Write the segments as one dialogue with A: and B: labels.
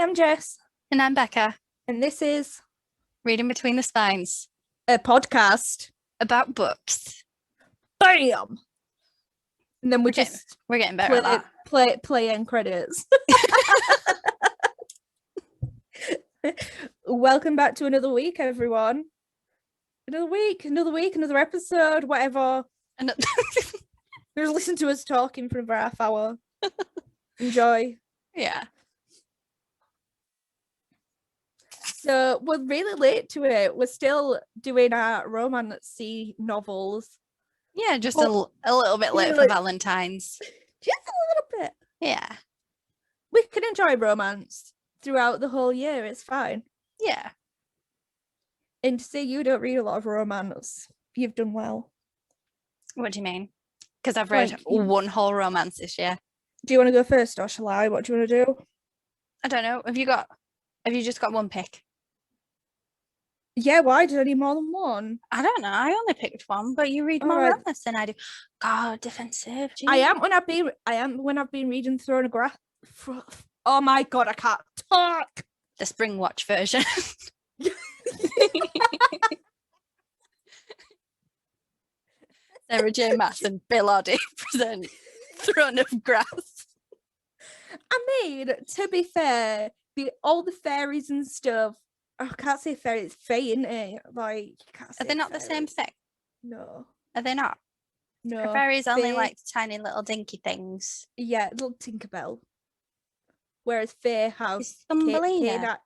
A: I'm Jess,
B: And I'm Becca,
A: and this is
B: reading between the spines
A: a podcast.
B: about books.
A: Bam! And then
B: We're getting better at that.
A: play end credits. Welcome back to another week, everyone. Another week, another episode, whatever.
B: And
A: Just listen to us talking for about half hour. Enjoy.
B: yeah.
A: So we're really late to it. We're still doing our romance novels.
B: Yeah, just a little bit late for Valentine's.
A: Just a little bit.
B: Yeah.
A: We can enjoy romance throughout the whole year. It's fine.
B: Yeah.
A: And to say you don't read a lot of romance, you've done well.
B: What do you mean? Because I've read one whole romance this year.
A: Do you want to go first or shall I? What do you want to do?
B: I don't know. Have you just got one pick?
A: Yeah, why did I need more than one?
B: I don't know. I only picked one, but you read more romance than I do. God, defensive. Geez.
A: I am when I've been reading Throne of Grass. Oh my god, I can't talk.
B: The Spring Watch version. Sarah J. Maas and Bill Oddie present Throne of Grass.
A: I mean, to be fair, all the fairies and stuff. I can't say fairy. It's fae, isn't it? Like, you can't say
B: Are they not
A: fairies.
B: the same thing?
A: No.
B: Are they not?
A: No.
B: Are fairies only like tiny little dinky things?
A: Yeah, little Tinkerbell. Whereas fae have
B: Thumbelina.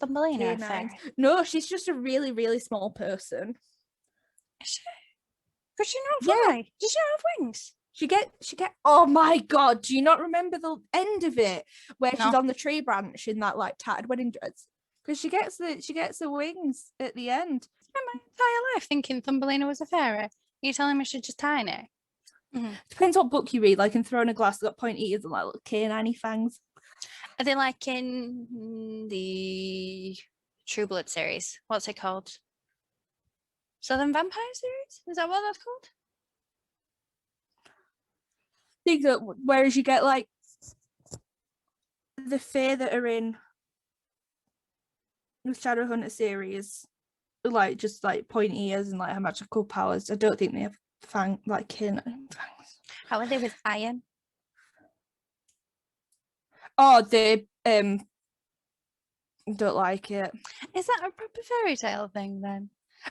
B: Thumbelina a fairy?
A: No, she's just a really, really small person.
B: Is she? Could she not fly?
A: Yeah.
B: Does she not have wings?
A: She get. Oh my god! Do you not remember the end of it where she's on the tree branch in that like tattered wedding dress? Because she gets the wings at the end.
B: I spent my entire life thinking Thumbelina was a fairy. Are you telling me she's just tiny?
A: Mm-hmm. Depends what book you read. Like in Throne of Glass, they've got pointy ears and like little canine fangs.
B: Are they like in the True Blood series? What's it called? Southern Vampire series? Is that what that's called?
A: I think that whereas you get like the fae that are in the Shadowhunter series, like just like pointy ears and like have magical powers. I don't think they have canine fangs.
B: How are they with iron?
A: Oh, they don't like it.
B: Is that a proper fairy tale thing then?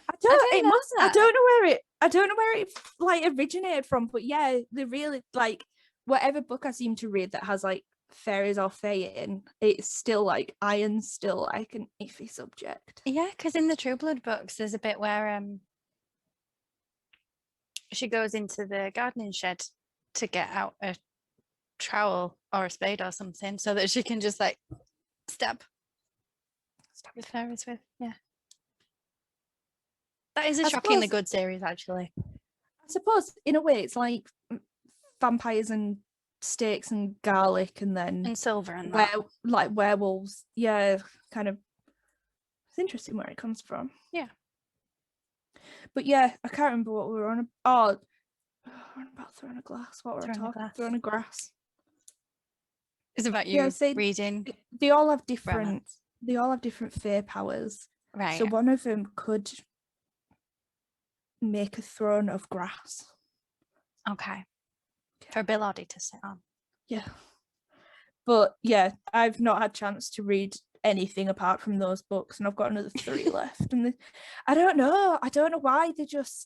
A: I don't know where it like originated from, but yeah, they really like whatever book I seem to read that has like fairies or fae in, it's still like iron's still like an iffy subject.
B: Yeah, because in the True Blood books there's a bit where she goes into the gardening shed to get out a trowel or a spade or something so that she can just like stab the fairies with. Yeah, that is a shockingly good series actually.
A: I suppose in a way it's like vampires and steaks and garlic and
B: silver and
A: like werewolves. Yeah, kind of. It's interesting where it comes from.
B: Yeah,
A: but yeah, I can't remember what we were on. Oh, we're on about Throne of Glass. What were we talking? Throne of Grass.
B: It's about you reading.
A: They all have different. Romance. They all have different fae powers.
B: Right.
A: So one of them could make a throne of grass.
B: Okay. For Bill Oddie to sit on.
A: Yeah. But yeah, I've not had a chance to read anything apart from those books, and I've got another 3 left. And I don't know why it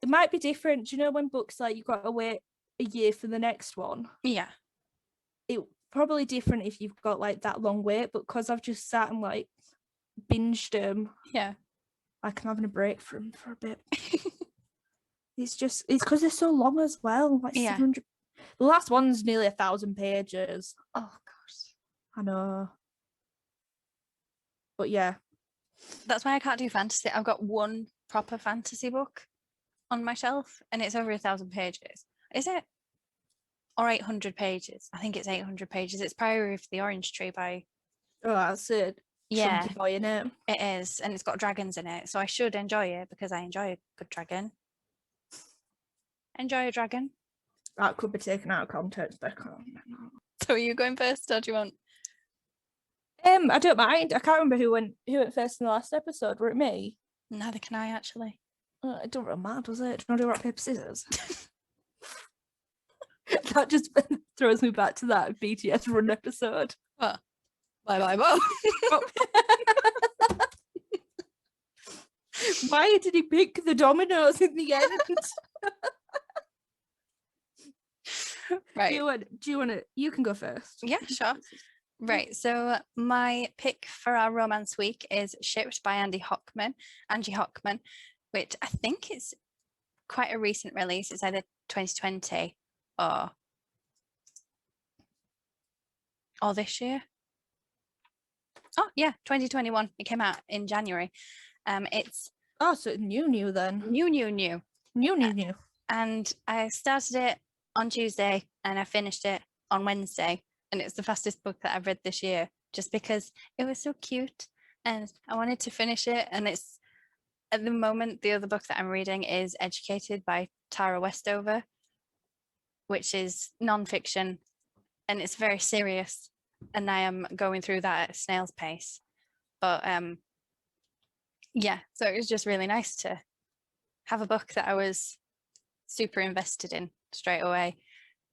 A: might be different. Do you know when books like you've got to wait a year for the next one?
B: Yeah.
A: It probably different if you've got like that long wait, but because I've just sat and like binged them.
B: Yeah.
A: Like I'm having a break from for a bit. It's because they're so long as well. Like 700. The last one's nearly 1,000 pages.
B: Oh gosh.
A: I know. But yeah.
B: That's why I can't do fantasy. I've got one proper fantasy book on my shelf and it's over 1,000 pages. Is it? Or 800 pages. I think it's 800 pages. It's Priory of the Orange Tree by...
A: Oh, that's it.
B: Yeah.
A: Chunky boy in it.
B: It is. And it's got dragons in it. So I should enjoy it because I enjoy a good dragon. Enjoy a dragon.
A: That could be taken out of context, Becca.
B: So are you going first or do you want...
A: I don't mind. I can't remember who went first in the last episode. Were it me?
B: Neither can I actually.
A: It don't really matter, does it? Do you want to do rock, paper, scissors? That just throws me back to that BTS run episode.
B: What? Bye.
A: Why did he pick the dominoes in the end?
B: Right.
A: Do you want to? You can go first.
B: Yeah, sure. Right. So my pick for our romance week is Shipped by Angie Hockman, which I think is quite a recent release. It's either 2020 or this year. Oh yeah, 2021. It came out in January. It's
A: so new then.
B: New. And I started it on Tuesday and I finished it on Wednesday. And it's the fastest book that I've read this year, just because it was so cute and I wanted to finish it. And it's, at the moment, the other book that I'm reading is Educated by Tara Westover, which is non-fiction and it's very serious. And I am going through that at a snail's pace. But yeah, so it was just really nice to have a book that I was super invested in straight away,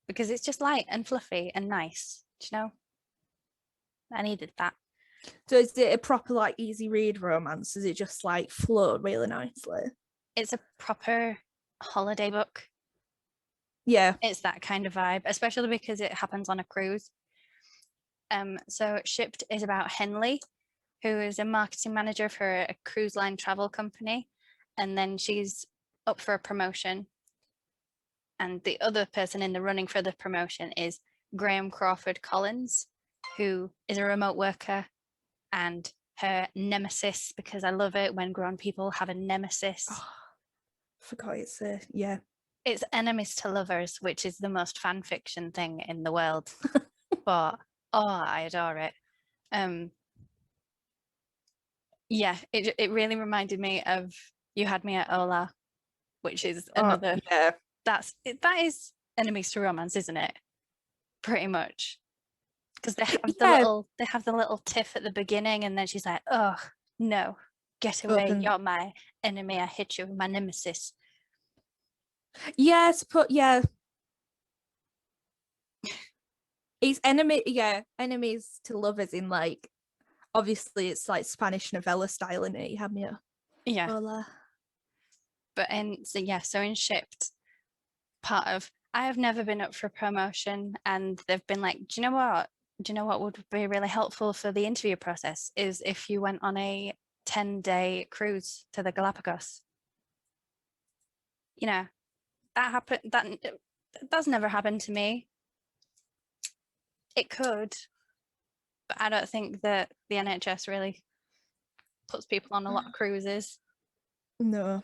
B: because it's just light and fluffy and nice. Do you know? I needed that.
A: So is it a proper like easy read romance? Is it just like flowed really nicely?
B: It's a proper holiday book.
A: Yeah.
B: It's that kind of vibe, especially because it happens on a cruise. So Shipped is about Henley, who is a marketing manager for a cruise line travel company. And then she's up for a promotion. And the other person in the running for the promotion is Graham Crawford Collins, who is a remote worker and her nemesis, because I love it when grown people have a nemesis.
A: Oh, I forgot it's yeah.
B: It's enemies to lovers, which is the most fan fiction thing in the world. But I adore it. Yeah, it really reminded me of You Had Me at Hola, which is another.
A: Yeah.
B: That is enemies to romance, isn't it? Pretty much, because they have the little tiff at the beginning, and then she's like, "Oh no, get away! You're my enemy. I hit you with my nemesis."
A: Yes, but yeah. It's enemies to lovers in like, obviously it's like Spanish novella style in it. You had me at Hola.
B: But so in Shipped, part of, I have never been up for promotion, and they've been like, do you know what would be really helpful for the interview process is if you went on a 10-day cruise to the Galapagos. You know, that's never happened to me. It could, but I don't think that the NHS really puts people on a lot of cruises.
A: No.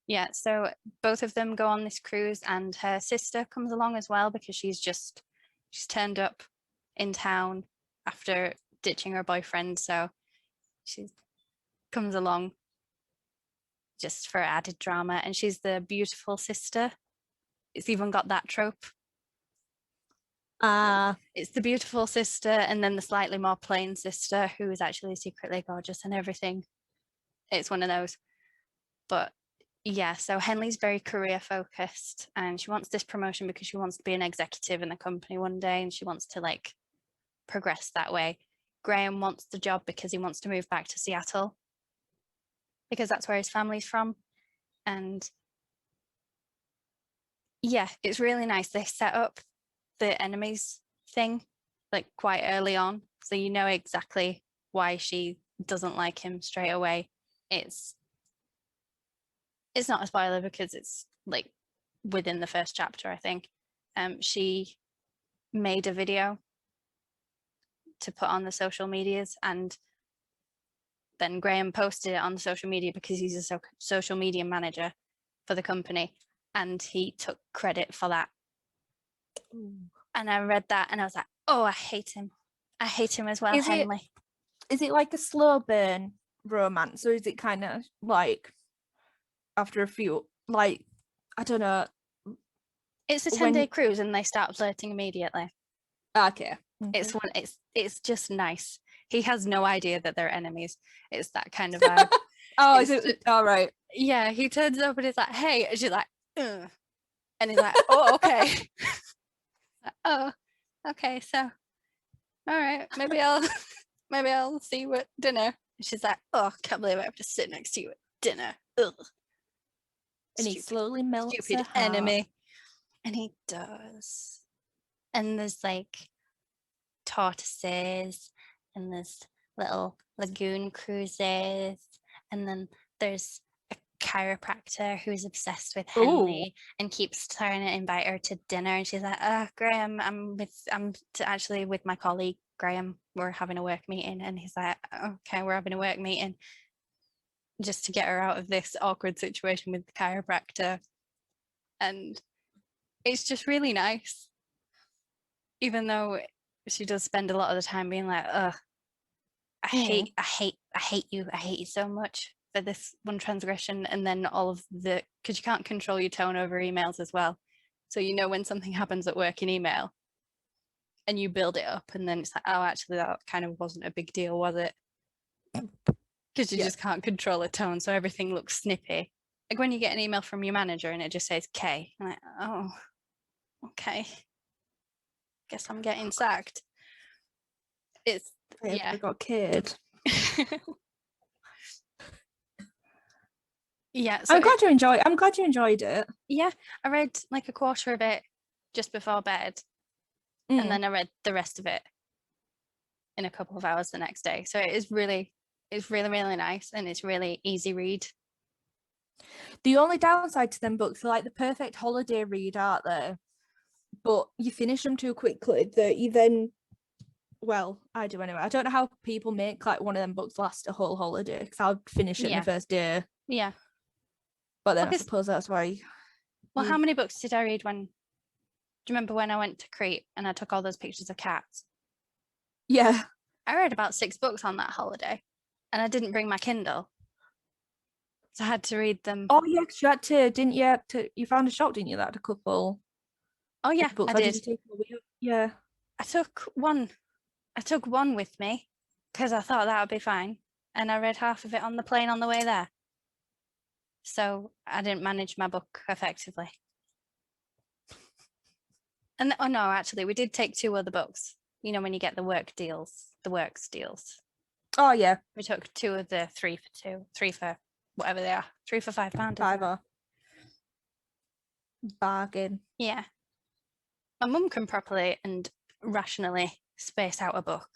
B: Yeah, so both of them go on this cruise, and her sister comes along as well, because she's turned up in town after ditching her boyfriend, so she comes along just for added drama, and she's the beautiful sister. It's even got that trope. It's the beautiful sister and then the slightly more plain sister who is actually secretly gorgeous and everything. It's one of those. But yeah, so Henley's very career focused, and she wants this promotion because she wants to be an executive in the company one day, and she wants to like progress that way. Graham wants the job because he wants to move back to Seattle, because that's where his family's from. And yeah, it's really nice. They set up the enemies thing like quite early on, so you know exactly why she doesn't like him straight away. It's not a spoiler because it's like within the first chapter, I think. She made a video to put on the social medias, and then Graham posted it on the social media because he's a social media manager for the company, and he took credit for that. Ooh. And I read that and I was like, oh, I hate him as well. Henley.
A: Is it like a slow burn romance, or is it kind of like after a few, like, I don't know,
B: it's a 10-day cruise and they start flirting immediately?
A: Okay.
B: It's one. It's just nice. He has no idea that they're enemies. It's that kind of vibe.
A: Oh,
B: It's
A: is it all right?
B: Yeah, he turns up and he's like, "Hey," and she's like, "Ugh," and he's like, "Oh, okay." Like, oh, okay. So, all right, maybe I'll maybe I'll see you at dinner. And she's like, "Oh, can't believe I have to sit next to you at dinner." Ugh.
A: And he slowly melts her
B: Stupid
A: heart.
B: enemy. And he does. And there's like tortoises, and there's little lagoon cruises, and then there's a chiropractor who's obsessed with
A: Ooh.
B: Henley and keeps trying to invite her to dinner, and she's like, Graham, I'm actually with my colleague Graham, we're having a work meeting. And he's like, okay, we're having a work meeting, just to get her out of this awkward situation with the chiropractor. And it's just really nice, even though she does spend a lot of the time being like, ugh, I hate you so much for this one transgression. And then all of the, because you can't control your tone over emails as well, so you know when something happens at work in email and you build it up, and then it's like, oh, actually that kind of wasn't a big deal, was it? Because you just can't control a tone, so everything looks snippy. Like when you get an email from your manager and it just says K, I'm like, oh, okay, guess I'm getting sacked. It's
A: I got kid.
B: Yeah, so
A: I'm glad you enjoyed it.
B: Yeah, I read like a quarter of it just before bed, and then I read the rest of it in a couple of hours the next day. So it's really nice, and it's really easy read.
A: The only downside to them books are like the perfect holiday read, aren't they? But you finish them too quickly that you then, well, I do anyway. I don't know how people make like one of them books last a whole holiday, because I'll finish it in the first day.
B: Yeah.
A: But then I suppose that's why.
B: Well, how many books did I read when? Do you remember when I went to Crete and I took all those pictures of cats?
A: Yeah.
B: I read about 6 books on that holiday, and I didn't bring my Kindle, so I had to read them.
A: Oh yeah, because you had to, didn't you? You found a shop, didn't you? That had a couple.
B: Oh yeah,
A: books.
B: I
A: How
B: did.
A: you take them with you? Yeah.
B: I took one with me because I thought that would be fine, and I read half of it on the plane on the way there. So I didn't manage my book effectively. And oh no, actually, we did take 2 other books. You know, when you get the works deals.
A: Oh yeah.
B: We took 2 of the 3 for 2, 3 for whatever they are, 3 for £5.
A: £5. Bargain.
B: Yeah. My mum can properly and rationally space out a book,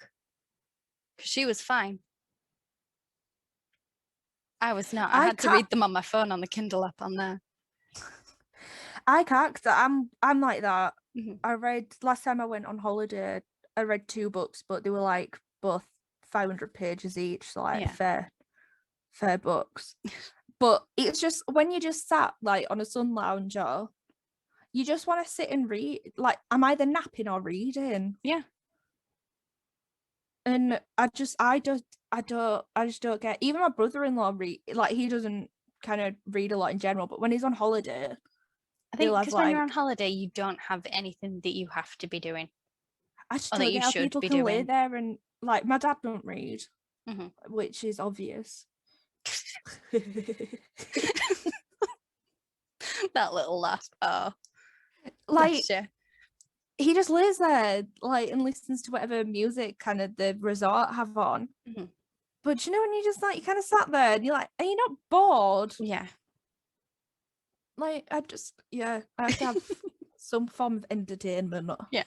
B: because she was fine. I was not. I had to read them on my phone on the Kindle app on there.
A: I can't, because I'm like that. I read, last time I went on holiday, I read 2 books, but they were like both 500 pages each, so like fair books. But it's just when you just sat like on a sun lounger, you just want to sit and read. Like I'm either napping or reading.
B: Yeah.
A: And I just don't get. Even my brother-in-law like he doesn't kind of read a lot in general, but when he's on holiday,
B: I think because when you're on holiday, you don't have anything that you have to be doing.
A: I just don't get how people can lay there and like my dad don't read, which is obvious.
B: That little laugh. Oh,
A: like he just lays there like and listens to whatever music kind of the resort have on. But you know when you just like you kind of sat there and you're like, are you not bored?
B: Yeah.
A: Like I have to have some form of entertainment.
B: Yeah.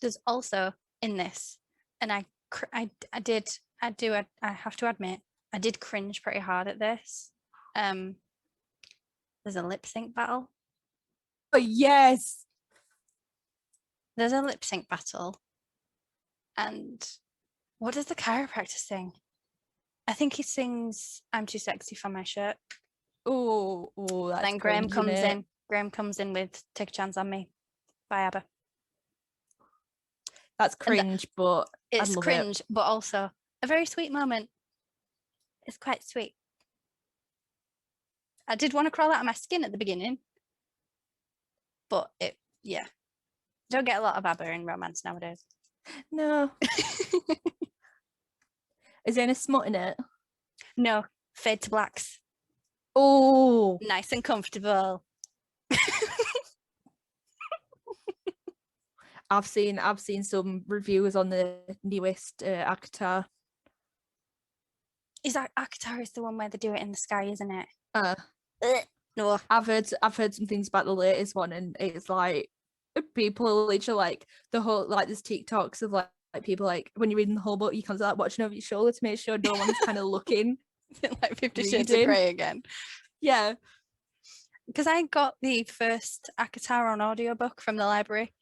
B: There's also in this, and I have to admit, I did cringe pretty hard at this. There's a lip sync battle.
A: Oh yes.
B: There's a lip sync battle. And what does the chiropractor sing? I think he sings "I'm Too Sexy for My Shirt."
A: Oh, that's
B: then Graham comes in. Graham comes in with "Take a Chance on Me" by ABBA.
A: That's cringe, but
B: it's cringe, but also a very sweet moment. It's quite sweet. I did want to crawl out of my skin at the beginning, but Don't get a lot of ABBA in romance nowadays.
A: No. Is there any smut in it?
B: No, Fade to Blacks.
A: Oh,
B: Nice and comfortable.
A: I've seen some reviews on the newest Akatar.
B: Is that Akatar is the one where they do it in the sky, isn't it? No.
A: I've heard some things about the latest one, and it's like people are literally like the whole like there's TikToks of like people like when you're reading the whole book, you can't like watching over your shoulder to make sure no one's kind of looking.
B: Like 50 Shades of Grey again.
A: Yeah.
B: Because I got the first Akatar on audiobook from the library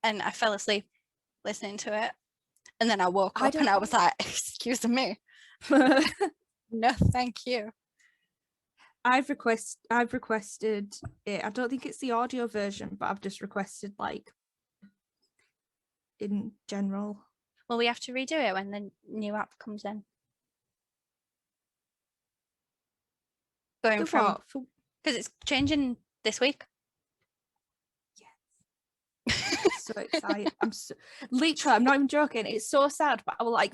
B: and I fell asleep listening to it. And then I woke up and I was like, excuse me. No, thank you.
A: I've requested it. I don't think it's the audio version, but I've just requested like in general.
B: Well, we have to redo it when the new app comes in. Going from because it's changing this week.
A: Yes. So excited. Literally, I'm not even joking. It's so sad, but I was like,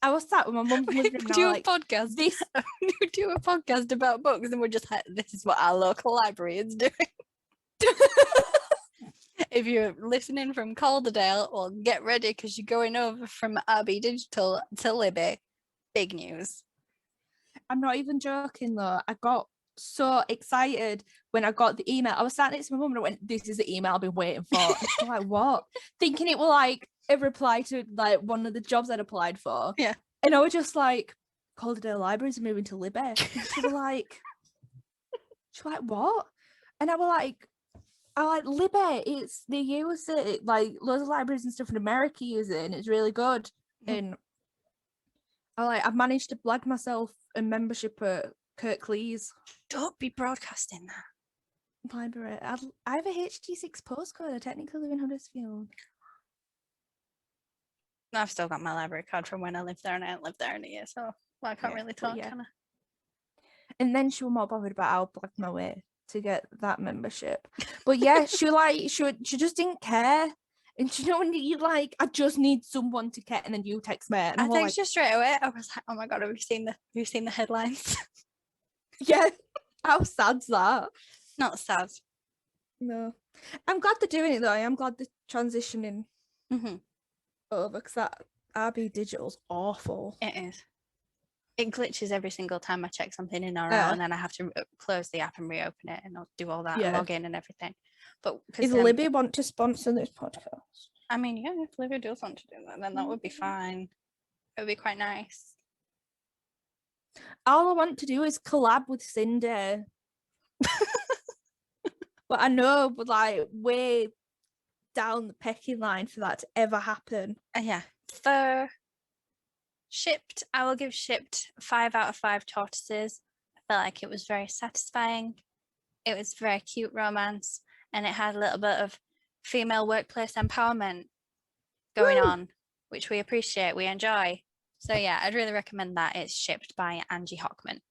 A: I was sat with my mum's living room.
B: Do a podcast. We do a podcast about books, and we're just like, this is what our local library is doing. If you're listening from Calderdale, well, get ready because you're going over from Abbey Digital to Libby. Big news.
A: I'm not even joking though. I got so excited when I got the email. I was sat next to my mum and I went, "This is the email I've been waiting for." And she's like, "What?" Thinking it was like a reply to like one of the jobs I'd applied for.
B: Yeah.
A: And I was just like, "Calderdale Libraries are moving to Libby." And she was like, "What?" And I was like, Libby, it's they use it like loads of libraries and stuff in America use it and it's really good. And I've managed to blag myself a membership at Kirklees.
B: Don't be broadcasting that.
A: Library. I have a HT6 postcode. I technically live in Huddersfield.
B: I've still got my library card from when I lived there and I haven't lived there in a year, so I can't really talk, can I? And
A: then she was more bothered about how I blagged my way to get that membership. But yeah, she just didn't care. And you know when you like, I just need someone to care, and then you text me. And
B: I texted you straight away. I was like, oh my god, have you seen the headlines?
A: Yeah. How sad's that?
B: Not sad.
A: No. I'm glad they're doing it though. I am glad they're transitioning over because that RB Digital's awful.
B: It is. It glitches every single time I check something in or out, and then I have to close the app and reopen it, and I'll do all that, and log in and everything. But
A: if Libby want to sponsor this podcast,
B: I mean, yeah, if Libby does want to do that, then that would be fine. It would be quite nice.
A: All I want to do is collab with Cindy. But I know, but like way down the pecking line for that to ever happen.
B: Yeah. For Shipped, I will give Shipped 5 out of 5 tortoises. I felt like it was very satisfying. It was very cute romance, and it had a little bit of female workplace empowerment going on, which we appreciate, we enjoy. So yeah, I'd really recommend that. It's Shipped by Angie Hockman.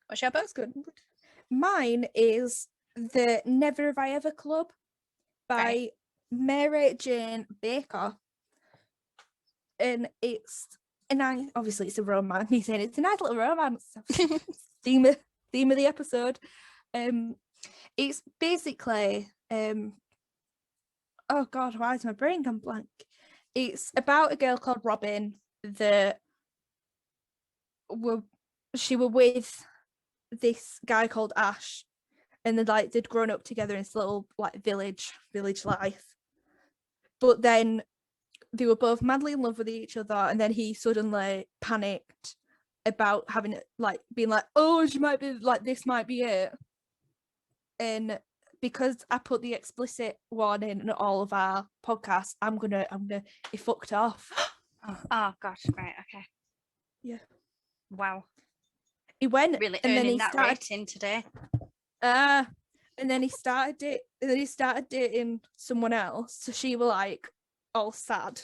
B: What's your book?
A: That's good. Mine is The Never Have I Ever Club by Mary Jayne Baker. And obviously it's a romance. He's saying it's a nice little romance. theme of the episode. It's basically oh god, why is my brain gone blank? It's about a girl called Robin that she were with this guy called Ash, and they'd grown up together in this little like village life. But then they were both madly in love with each other, and then he suddenly panicked about having it like being like, oh, she might be like, this might be it. And because I put the explicit warning in all of our podcasts, I'm gonna it fucked off.
B: Oh gosh, right, okay.
A: Yeah.
B: Wow.
A: He went
B: really
A: and
B: earning
A: then he
B: that
A: started,
B: rating today.
A: and then he started dating someone else. So she were like all sad.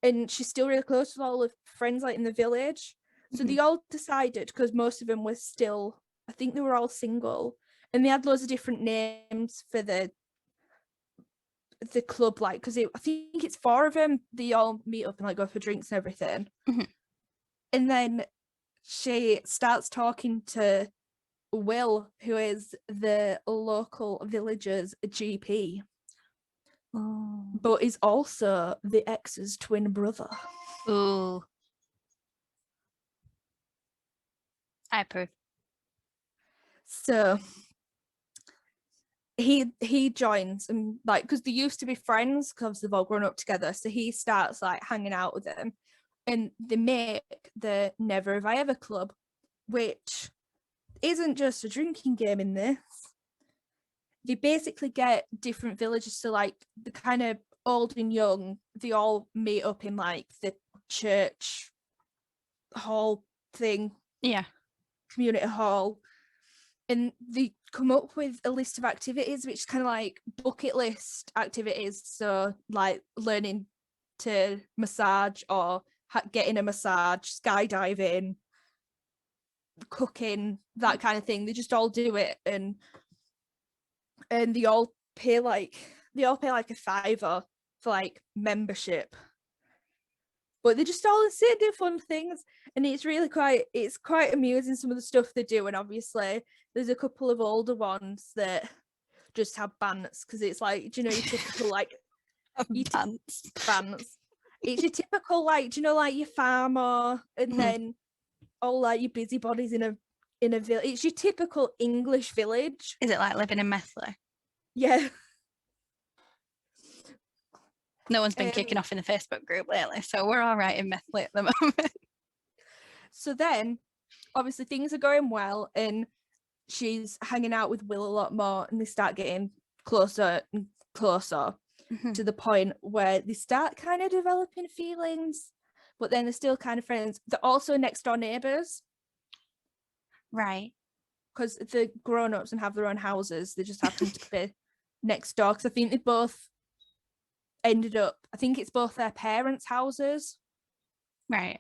A: And she's still really close with all her friends like in the village. So they all decided, because most of them were still, I think they were all single, and they had loads of different names for the the club, like, because I think it's 4 of them, they all meet up and like go for drinks and everything.
B: Mhm.
A: And then she starts talking to Will, who is the local village's GP, but is also the ex's twin brother.
B: Ooh. I approve.
A: So he joins, and like, because they used to be friends because they've all grown up together, so he starts like hanging out with them, and they make the Never Have I Ever Club, which isn't just a drinking game. In this, they basically get different villages, so like the kind of old and young, they all meet up in like the church hall thing,
B: Yeah.
A: community hall, and they come up with a list of activities, which is kind of like bucket list activities. So like learning to massage or getting a massage, skydiving, cooking, that kind of thing. They just all do it, and they all pay like a fiver for like membership. But they just all say do fun things, and it's quite amusing, some of the stuff they do. And obviously there's a couple of older ones that just have bants, because it's like, do you know, your typical like
B: Pants.
A: bants. It's your typical like, do you know, like your farmer, and then all like your busybodies in a village. It's your typical English village.
B: Is it like living in Methley?
A: Yeah.
B: No one's been kicking off in the Facebook group lately, so we're all right in Methley at the moment.
A: So then obviously things are going well, and she's hanging out with Will a lot more, and they start getting closer and closer to the point where they start kind of developing feelings, but then they're still kind of friends. They're also next door neighbours.
B: Right.
A: Because they're grown-ups and have their own houses. They just happen to be next door, because I think they both ended up, I think it's both their parents' houses.
B: Right.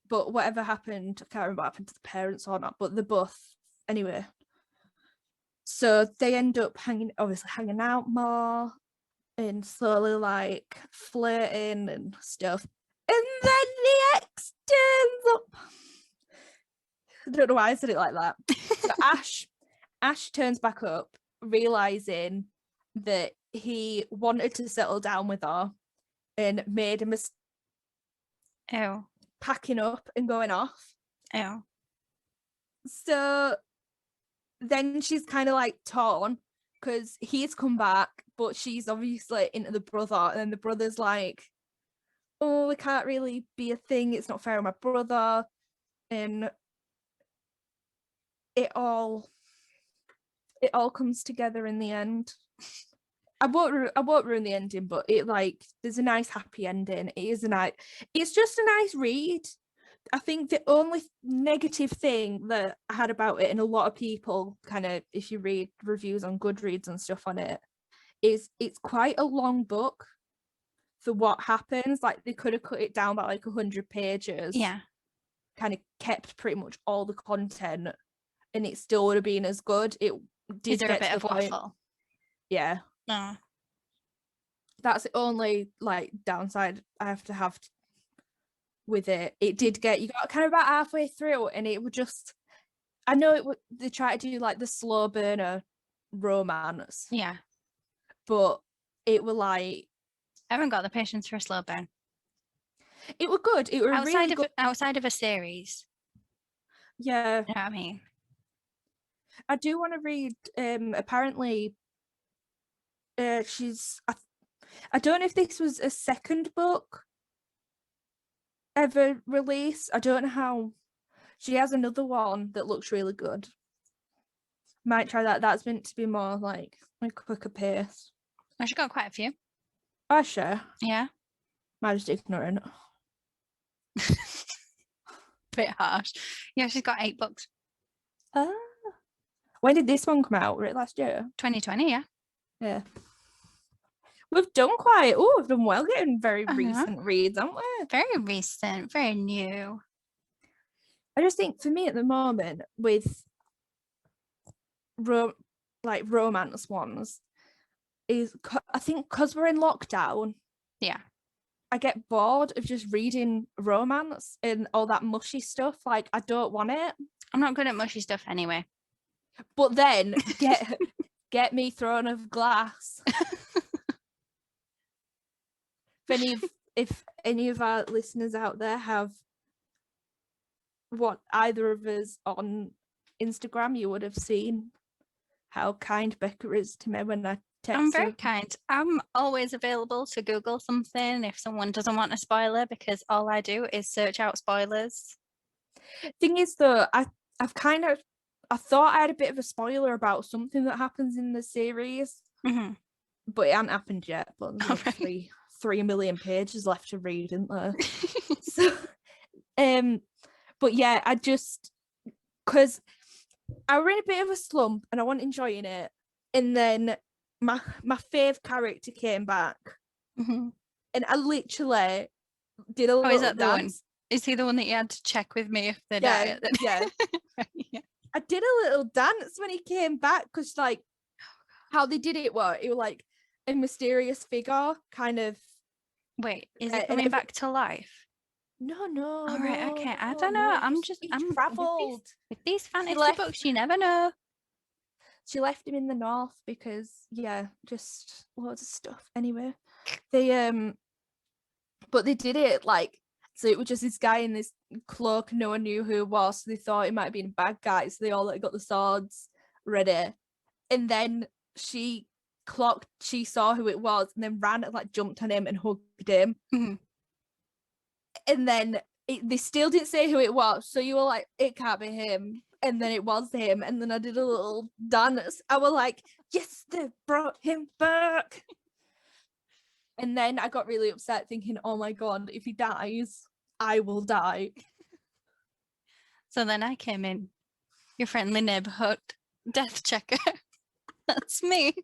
A: But whatever happened, I can't remember what happened to the parents or not, but they're both, anyway. So they end up hanging out more and slowly like flirting and stuff. And then the ex turns up. I don't know why I said it like that. So Ash turns back up, realizing that he wanted to settle down with her and made a mistake packing up and going off.
B: Ew.
A: So then she's kind of like torn, because he's come back, but she's obviously into the brother, and then the brother's like, oh, it can't really be a thing, it's not fair on my brother, and it all comes together in the end. I won't ruin the ending, but it like, there's a nice happy ending. It's just a nice read. I think the only negative thing that I had about it, and a lot of people kind of, if you read reviews on Goodreads and stuff on it, is it's quite a long book for what happens. Like they could have cut it down by like 100 pages.
B: Yeah.
A: Kind of kept pretty much all the content, and it still would have been as good. It did
B: Is there
A: get
B: a bit
A: to
B: of
A: the point.
B: waffle?
A: Yeah.
B: No.
A: That's the only like downside I have to have with it. It did get, you got kind of about halfway through, and it would just, I know it would, they try to do like the slow burner romance.
B: Yeah.
A: But it were like,
B: I haven't got the patience for a slow burn.
A: It were good. It were
B: Outside
A: really
B: of
A: good.
B: outside of a series.
A: Yeah.
B: You know what I mean?
A: I do want to read, apparently I don't know if this was a second book ever released. I don't know how. She has another one that looks really good. Might try that. That's meant to be more like a quicker pace.
B: Well, she got quite a few.
A: Oh, sure.
B: Yeah.
A: I'm just ignoring it.
B: Bit harsh. Yeah, she's got 8 books.
A: When did this one come out? Was it last year?
B: 2020, yeah.
A: Yeah. We've done well getting very recent reads, haven't we?
B: Very recent, very new.
A: I just think for me at the moment with romance ones, is I think because we're in lockdown,
B: Yeah.
A: I get bored of just reading romance and all that mushy stuff. Like, I don't want it.
B: I'm not good at mushy stuff anyway.
A: But then get me Throne of Glass. If any of our listeners out there have what either of us on Instagram, you would have seen how kind Becca is to me when I text
B: I'm very
A: her.
B: kind. I'm always available to Google something if someone doesn't want a spoiler, because all I do is search out spoilers.
A: Thing is, though, I thought I had a bit of a spoiler about something that happens in the series, but it hasn't happened yet. But there's like 3 million pages left to read, isn't there? So, but yeah, I just, because I were in a bit of a slump and I wasn't enjoying it, and then my fave character came back, and I literally did a little
B: is that the
A: dance.
B: one? Is he the one that you had to check with me if they die?
A: Yeah.
B: Yeah.
A: I did a little dance when he came back, because like how they did it was like a mysterious figure kind of.
B: Wait, is he coming back to life?
A: No.
B: All right, okay. I don't know.
A: No,
B: I'm
A: traveled
B: with these fantasy books. You never know.
A: She left him in the north because just loads of stuff. Anyway, they but they did it like, so it was just this guy in this cloak. No one knew who it was, so they thought it might have been a bad guy. So they all like got the swords ready, and then she saw who it was, and then ran and like jumped on him and hugged him. And then they still didn't say who it was, so you were like, it can't be him. And then it was him, and then I did a little dance. I was like, yes, they brought him back. And then I got really upset, thinking, oh my god, if he dies, I will die.
B: So then I came in, your friendly neighborhood death checker. That's me.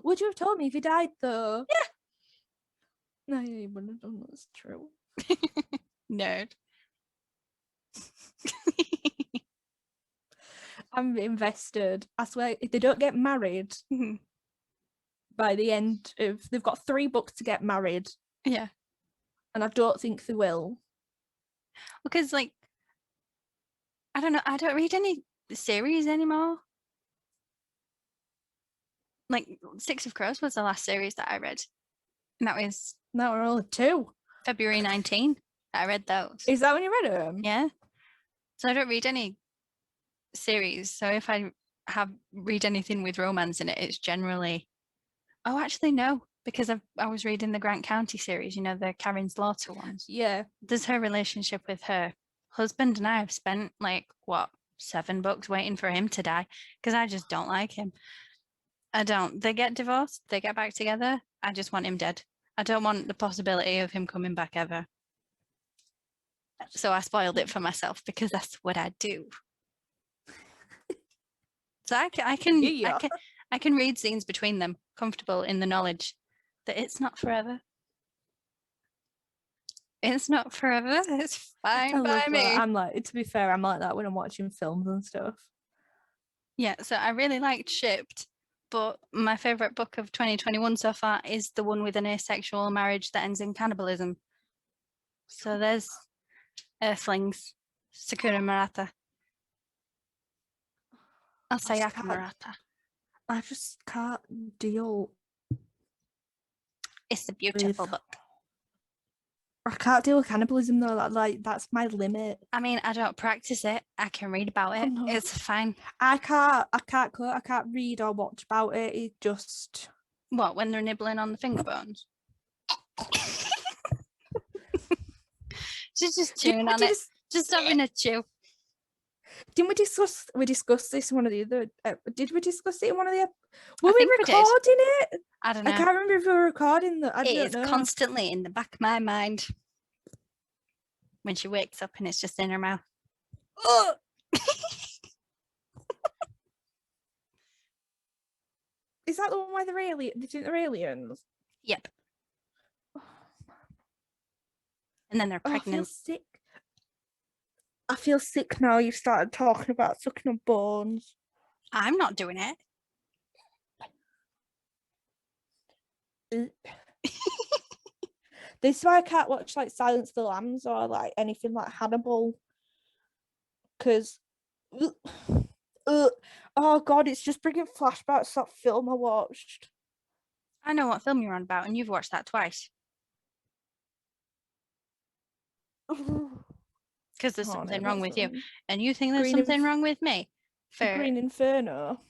A: Would you have told me if he died, though? Yeah. No, you wouldn't have done. That's true.
B: Nerd.
A: I'm invested. I swear, if they don't get married by the end of, they've got 3 books to get married.
B: Yeah.
A: And I don't think they will.
B: Because, like, I don't know, I don't read any series anymore. Like, Six of Crows was the last series that I read. And that was...
A: Now we're only 2.
B: February 19. I read those.
A: Is that when you read them?
B: Yeah. So I don't read any series. So if I read anything with romance in it, it's generally... Oh, actually, no. Because I was reading the Grant County series, you know, the Karen Slaughter ones.
A: Yeah.
B: There's her relationship with her husband, and I have spent, like, 7 books waiting for him to die, because I just don't like him. I don't. They get divorced, they get back together. I just want him dead. I don't want the possibility of him coming back ever. So I spoiled it for myself, because that's what I do. So I can read scenes between them, comfortable in the knowledge that it's not forever. It's not forever. It's fine by me.
A: I'm like, to be fair, I'm like that when I'm watching films and stuff. Yeah,
B: so I really liked Shipped, but my favourite book of 2021 so far is the one with an asexual marriage that ends in cannibalism. So there's Earthlings, Sakura Marata. I'll say Akamarata.
A: I just can't deal.
B: It's a beautiful book.
A: I can't deal with cannibalism though. Like that's my limit.
B: I mean, I don't practice it. I can read about it. No. It's fine.
A: I can't read or watch about it. It just...
B: What, when they're nibbling on the finger bones? She's just chewing on it. Just having a chew.
A: Didn't we discuss this in one of the other... did we discuss it in one of the... Were we recording it?
B: I don't know.
A: I can't remember if we were recording that.
B: It is constantly in the back of my mind when she wakes up and it's just in her mouth.
A: Is that the one where they're aliens?
B: Yep. And then they're pregnant.
A: I feel sick now. You've started talking about sucking on bones.
B: I'm not doing it.
A: This is why I can't watch like Silence of the Lambs or like anything like Hannibal, because oh god, it's just bringing flashbacks to that film I watched.
B: I know what film you're on about, and you've watched that twice. Because there's something wrong with you, and you think there's something wrong with me.
A: Green Inferno.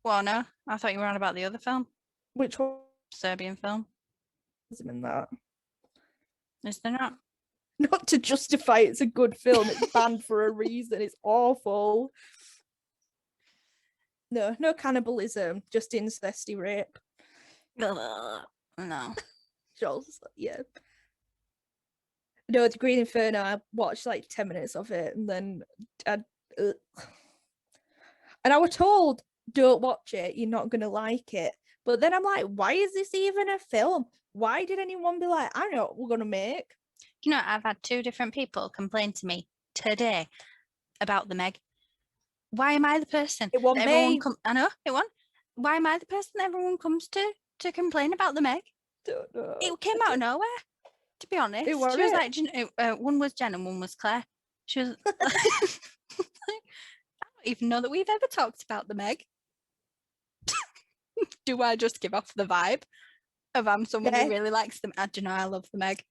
B: Well, no, I thought you were on about the other film.
A: Which one?
B: Serbian film.
A: Isn't in that?
B: Is there not?
A: Not to justify it's a good film. It's banned for a reason. It's awful. No cannibalism, just incesty rape.
B: No.
A: Yeah. No, the Green Inferno, I watched like 10 minutes of it and then and I was told, don't watch it, you're not gonna like it. But then I'm like, why is this even a film? Why did anyone be like, I know what we're gonna make?
B: You know, I've had 2 different people complain to me today about the Meg. Why am I the person?
A: It wasn't me.
B: I know, it won. Why am I the person that everyone comes to complain about the Meg?
A: Don't know.
B: It came out of nowhere, to be honest. She was like, one was Jen and one was Claire. She was I don't even know that we've ever talked about the Meg. Do I just give off the vibe of I'm someone who really likes them? I do know I love the Meg.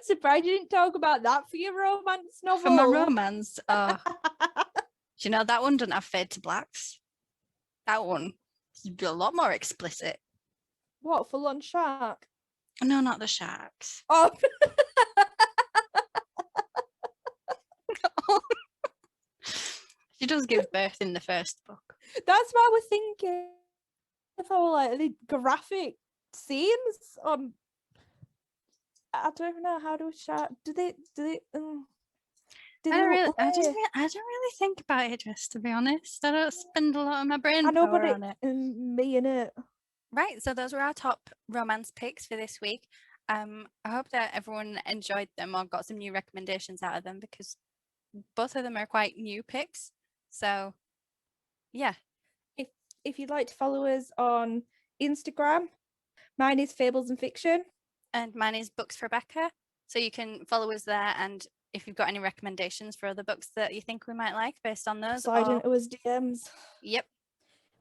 A: Surprised you didn't talk about that for your romance novel.
B: For my romance, do you know that one doesn't have fade to blacks? That one is a lot more explicit.
A: What, full on shark?
B: No, not the sharks.
A: Oh.
B: She does give birth in the first book.
A: That's what I was thinking. I thought like the graphic scenes on. I don't even know how to shark. Do they?
B: I don't really think about it, just to be honest. I don't spend a lot of my brain power on it.
A: Me in it.
B: Right, so those were our top romance picks for this week. I hope that everyone enjoyed them or got some new recommendations out of them, because both of them are quite new picks. So, yeah.
A: If you'd like to follow us on Instagram, mine is Fables and Fiction.
B: And mine is Books for Becca. So you can follow us there, and if you've got any recommendations for other books that you think we might like based on those,
A: slide into us DMs.
B: Yep.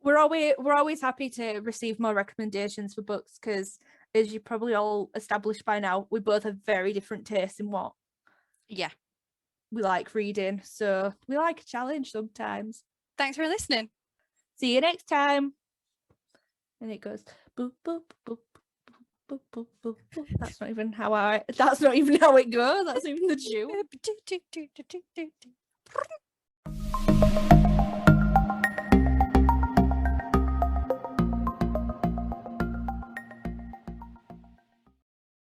A: We're always happy to receive more recommendations for books, because as you probably all established by now, we both have very different tastes in what we like reading. So we like a challenge sometimes.
B: Thanks for listening.
A: See you next time. And it goes boop boop boop. Boop, boop, boop, boop. That's not even how it goes. That's not even the tune.